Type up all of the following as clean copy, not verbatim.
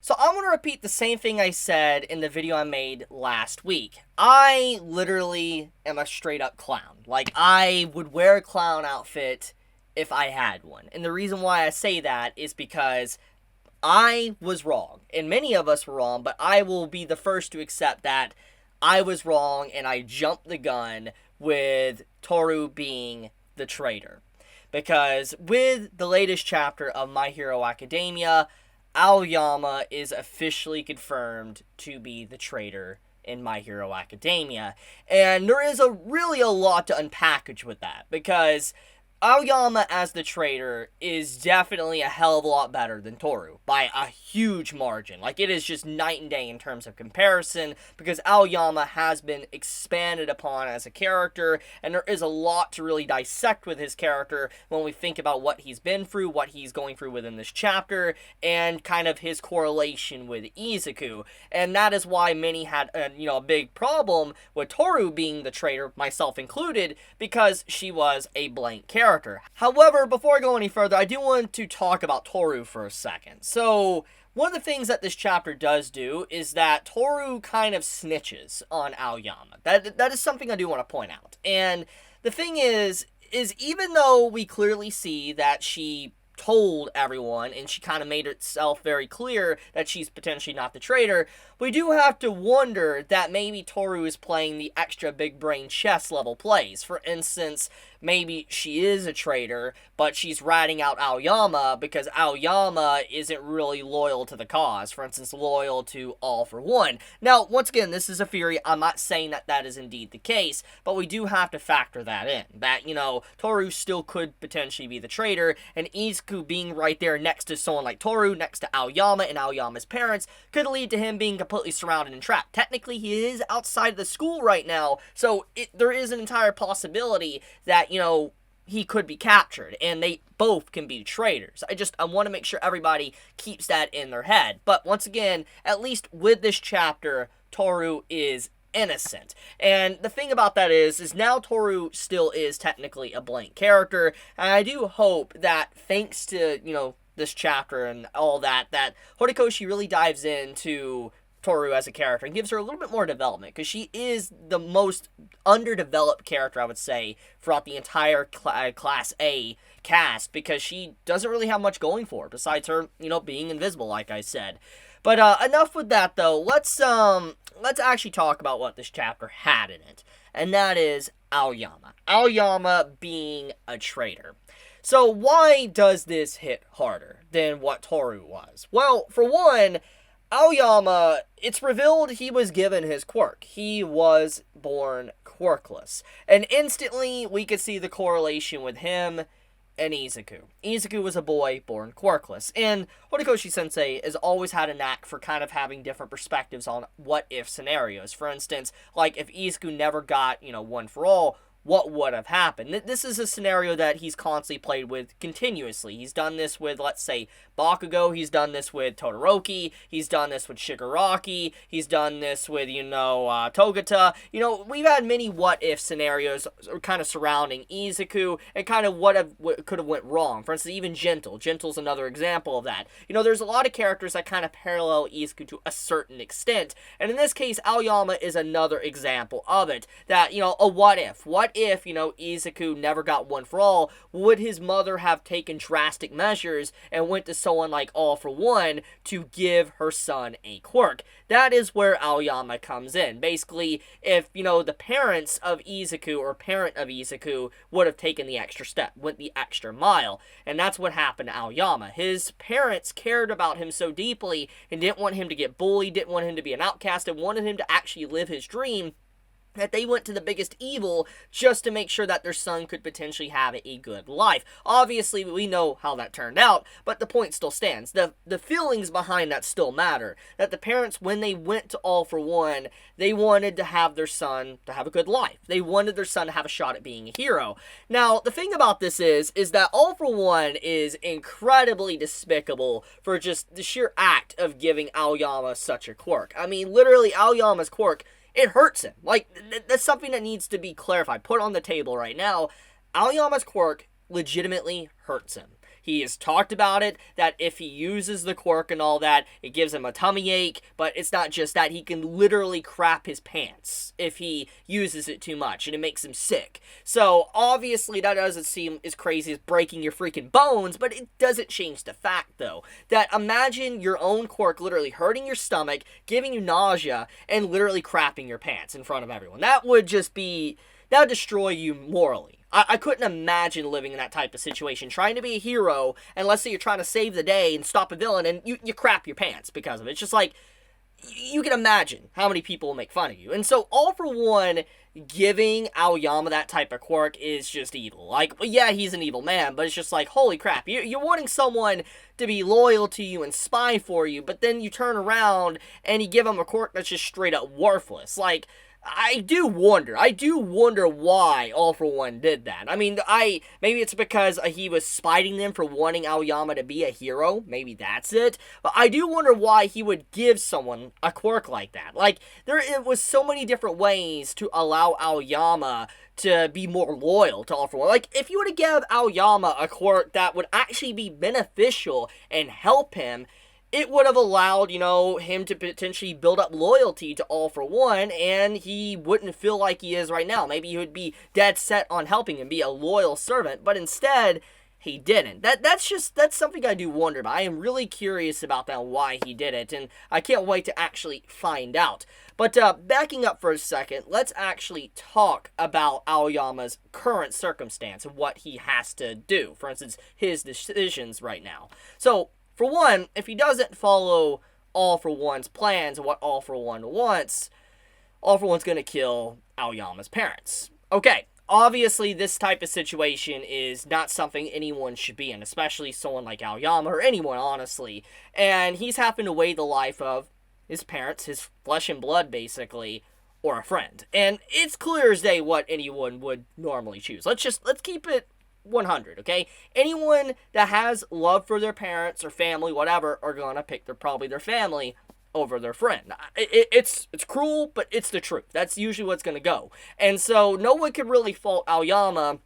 So I'm going to repeat the same thing I said in the video I made last week. I literally am a straight up clown. Like, I would wear a clown outfit if I had one. And the reason why I say that is because I was wrong. And many of us were wrong, but I will be the first to accept that I was wrong and I jumped the gun with Toru being the traitor. Because with the latest chapter of My Hero Academia, Aoyama is officially confirmed to be the traitor in My Hero Academia. And there is really a lot to unpackage with that, because Aoyama as the traitor is definitely a hell of a lot better than Toru by a huge margin. Like, it is just night and day in terms of comparison, because Aoyama has been expanded upon as a character, and there is a lot to really dissect with his character when we think about what he's been through, what he's going through within this chapter, and kind of his correlation with Izuku. And that is why many had a big problem with Toru being the traitor, myself included, because she was a blank character. However, before I go any further, I do want to talk about Toru for a second. So, one of the things that this chapter does do is that Toru kind of snitches on Aoyama. That is something I do want to point out. And the thing is even though we clearly see that she told everyone and she kind of made itself very clear that she's potentially not the traitor, we do have to wonder that maybe Toru is playing the extra big brain chess level plays. For instance, maybe she is a traitor, but she's ratting out Aoyama because Aoyama isn't really loyal to the cause. For instance, loyal to All for One. Now, once again, this is a theory. I'm not saying that that is indeed the case, but we do have to factor that in. That, Toru still could potentially be the traitor, and Izuku being right there next to someone like Toru, next to Aoyama and Aoyama's parents, could lead to him being completely surrounded and trapped. Technically, he is outside of the school right now, so there is an entire possibility that, he could be captured, and they both can be traitors. I want to make sure everybody keeps that in their head. But once again, at least with this chapter, Toru is innocent. And the thing about that is now Toru still is technically a blank character, and I do hope that thanks to, this chapter and all that Horikoshi really dives into Toru as a character and gives her a little bit more development, because she is the most underdeveloped character, I would say, throughout the entire Class A cast, because she doesn't really have much going for her besides her, being invisible, like I said. But enough with that, though. Let's actually talk about what this chapter had in it, and that is Aoyama. Aoyama being a traitor. So why does this hit harder than what Toru was? Well, for one, Aoyama, it's revealed he was given his quirk. He was born quirkless. And instantly, we could see the correlation with him and Izuku. Izuku was a boy born quirkless. And Horikoshi Sensei has always had a knack for kind of having different perspectives on what-if scenarios. For instance, like if Izuku never got, one for all, what would have happened? This is a scenario that he's constantly played with continuously. He's done this with, let's say, Bakugo. He's done this with Todoroki. He's done this with Shigaraki. He's done this with, Togata. We've had many what-if scenarios kind of surrounding Izuku and kind of what could have went wrong. For instance, even Gentle. Gentle's another example of that. There's a lot of characters that kind of parallel Izuku to a certain extent. And in this case, Aoyama is another example of it. That, a what-if. What if, Izuku never got one for all? Would his mother have taken drastic measures and went to someone like All for One to give her son a quirk? That is where Aoyama comes in. Basically, if, the parents of Izuku or parent of Izuku would have taken the extra step, went the extra mile. And that's what happened to Aoyama. His parents cared about him so deeply and didn't want him to get bullied, didn't want him to be an outcast, and wanted him to actually live his dream, that they went to the biggest evil just to make sure that their son could potentially have a good life. Obviously, we know how that turned out, but the point still stands. The feelings behind that still matter. That the parents, when they went to All for One, they wanted to have their son to have a good life. They wanted their son to have a shot at being a hero. Now, the thing about this is that All for One is incredibly despicable for just the sheer act of giving Aoyama such a quirk. I mean, literally, Aoyama's quirk, it hurts him. Like, that's something that needs to be clarified, put on the table right now. Aoyama's quirk legitimately hurts him. He has talked about it, that if he uses the quirk and all that, it gives him a tummy ache, but it's not just that. He can literally crap his pants if he uses it too much, and it makes him sick. So, obviously, that doesn't seem as crazy as breaking your freaking bones, but it doesn't change the fact, though, that imagine your own quirk literally hurting your stomach, giving you nausea, and literally crapping your pants in front of everyone. That would destroy you morally. I couldn't imagine living in that type of situation, trying to be a hero, and let's say you're trying to save the day and stop a villain, and you crap your pants because of it. It's just like, you can imagine how many people will make fun of you. And so, all for one, giving Aoyama that type of quirk is just evil. Like, well, yeah, he's an evil man, but it's just like, holy crap, you're wanting someone to be loyal to you and spy for you, but then you turn around and you give him a quirk that's just straight up worthless. Like, I do wonder why All For One did that. I mean, maybe it's because he was spiting them for wanting Aoyama to be a hero. Maybe that's it. But I do wonder why he would give someone a quirk like that. Like, it was so many different ways to allow Aoyama to be more loyal to All For One. Like, if you were to give Aoyama a quirk that would actually be beneficial and help him, it would have allowed, him to potentially build up loyalty to All For One, and he wouldn't feel like he is right now. Maybe he would be dead set on helping him, be a loyal servant, but instead, he didn't. That's something I do wonder about. I am really curious about that, why he did it, and I can't wait to actually find out. But backing up for a second, let's actually talk about Aoyama's current circumstance and what he has to do. For instance, his decisions right now. So, for one, if he doesn't follow All For One's plans and what All For One wants, All For One's going to kill Aoyama's parents. Okay, obviously this type of situation is not something anyone should be in, especially someone like Aoyama, or anyone, honestly. And he's having to weigh the life of his parents, his flesh and blood, basically, or a friend. And it's clear as day what anyone would normally choose. Let's keep it 100, okay? Anyone that has love for their parents or family, whatever, are gonna pick probably their family over their friend. It's cruel, but it's the truth. That's usually what's gonna go. And so no one can really fault Aoyama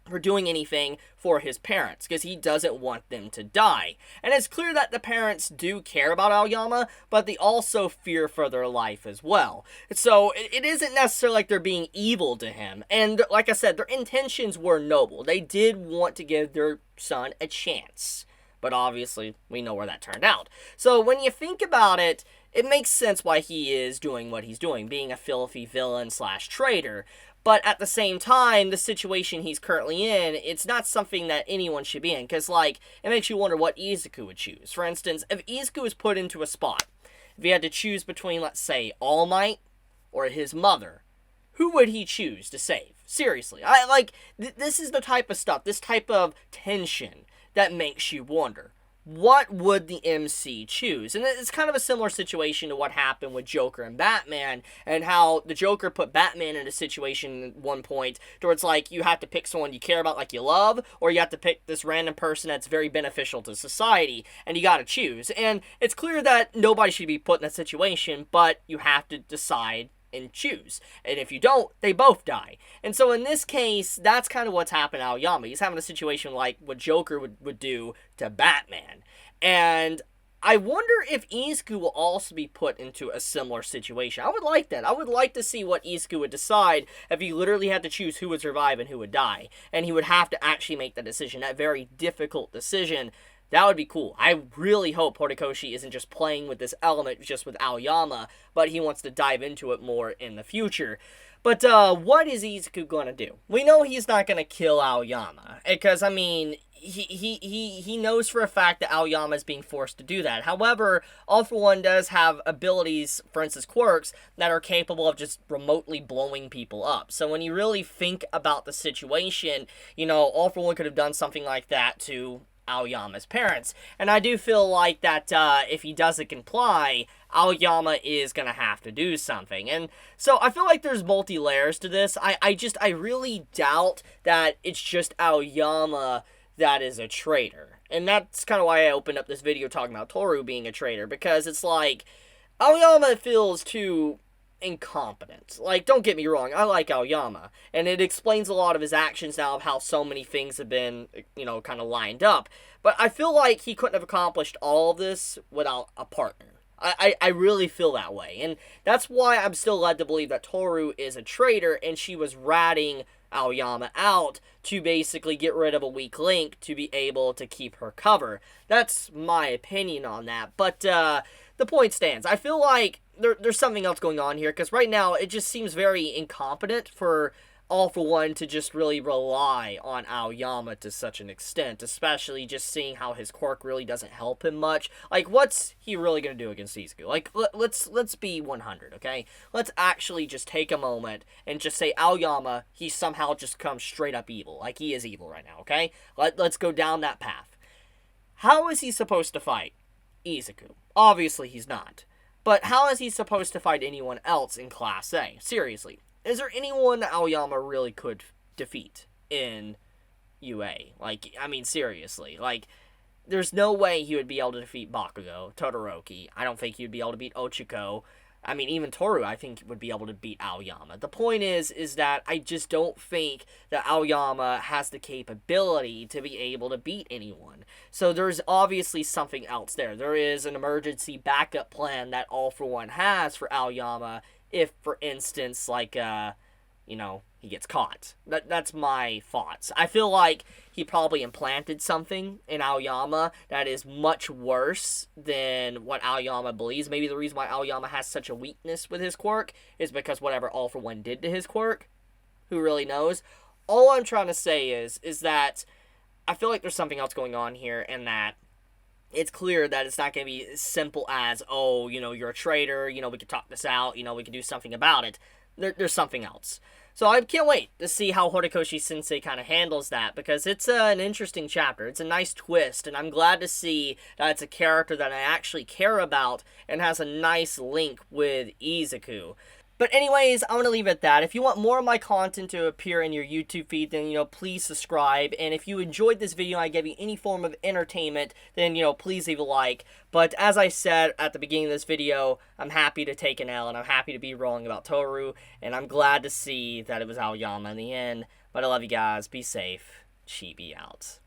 for doing anything for his parents, because he doesn't want them to die. And it's clear that the parents do care about Aoyama, but they also fear for their life as well. So it isn't necessarily like they're being evil to him. And like I said, their intentions were noble. They did want to give their son a chance. But obviously, we know where that turned out. So when you think about it, it makes sense why he is doing what he's doing, being a filthy villain / traitor. But at the same time, the situation he's currently in, it's not something that anyone should be in. Because, it makes you wonder what Izuku would choose. For instance, if Izuku was put into a spot, if he had to choose between, let's say, All Might or his mother, who would he choose to save? Seriously. This is the type of stuff, this type of tension that makes you wonder. What would the MC choose? And it's kind of a similar situation to what happened with Joker and Batman, and how the Joker put Batman in a situation at one point where it's like, you have to pick someone you care about, like you love, or you have to pick this random person that's very beneficial to society, and you gotta choose. And it's clear that nobody should be put in that situation, but you have to decide and choose. And if you don't, they both die. And so in this case, that's kind of what's happened to Aoyama. He's having a situation like what Joker would do to Batman. And I wonder if Izuku will also be put into a similar situation. I would like that. I would like to see what Izuku would decide if he literally had to choose who would survive and who would die. And he would have to actually make that decision, that very difficult decision. That would be cool. I really hope Horikoshi isn't just playing with this element just with Aoyama, but he wants to dive into it more in the future. But what is Izuku gonna do? We know he's not gonna kill Aoyama, because I mean, he knows for a fact that Aoyama is being forced to do that. However, All For One does have abilities, for instance quirks, that are capable of just remotely blowing people up. So when you really think about the situation, All For One could have done something like that to Aoyama's parents. And I do feel like that if he doesn't comply, Aoyama is gonna have to do something. And so I feel like there's multi-layers to this. I really doubt that it's just Aoyama that is a traitor. And that's kind of why I opened up this video talking about Toru being a traitor, because it's like, Aoyama feels too incompetent. Like, don't get me wrong, I like Aoyama, and it explains a lot of his actions now of how so many things have been, kind of lined up. But I feel like he couldn't have accomplished all of this without a partner. I really feel that way, and that's why I'm still led to believe that Toru is a traitor, and she was ratting Aoyama out to basically get rid of a weak link to be able to keep her cover. That's my opinion on that, but the point stands. I feel like there's something else going on here, because right now it just seems very incompetent for All For One to just really rely on Aoyama to such an extent, especially just seeing how his quirk really doesn't help him much. Like, what's he really going to do against Izuku? Like, let's be 100, okay? Let's actually just take a moment and just say Aoyama, he somehow just comes straight up evil. Like, he is evil right now, okay? Let's go down that path. How is he supposed to fight Izuku? Obviously, he's not. But how is he supposed to fight anyone else in Class A? Seriously. Is there anyone that Aoyama really could defeat in UA? Like, I mean, seriously. Like, there's no way he would be able to defeat Bakugo, Todoroki. I don't think he would be able to beat Ochiko. I mean, even Toru, I think, would be able to beat Aoyama. The point is that I just don't think that Aoyama has the capability to be able to beat anyone. So there's obviously something else there. There is an emergency backup plan that All For One has for Aoyama if, for instance, like, he gets caught. That's my thoughts. I feel like he probably implanted something in Aoyama that is much worse than what Aoyama believes. Maybe the reason why Aoyama has such a weakness with his quirk is because whatever All For One did to his quirk. Who really knows? All I'm trying to say is that I feel like there's something else going on here, and that it's clear that it's not going to be as simple as, oh, you're a traitor, we could talk this out, we could do something about it. There's something else. So I can't wait to see how Horikoshi Sensei kind of handles that, because it's an interesting chapter. It's a nice twist, and I'm glad to see that it's a character that I actually care about and has a nice link with Izuku. But anyways, I'm going to leave it at that. If you want more of my content to appear in your YouTube feed, then, please subscribe. And if you enjoyed this video and I gave you any form of entertainment, then, please leave a like. But as I said at the beginning of this video, I'm happy to take an L, and I'm happy to be wrong about Toru. And I'm glad to see that it was Aoyama in the end. But I love you guys. Be safe. Chibi out.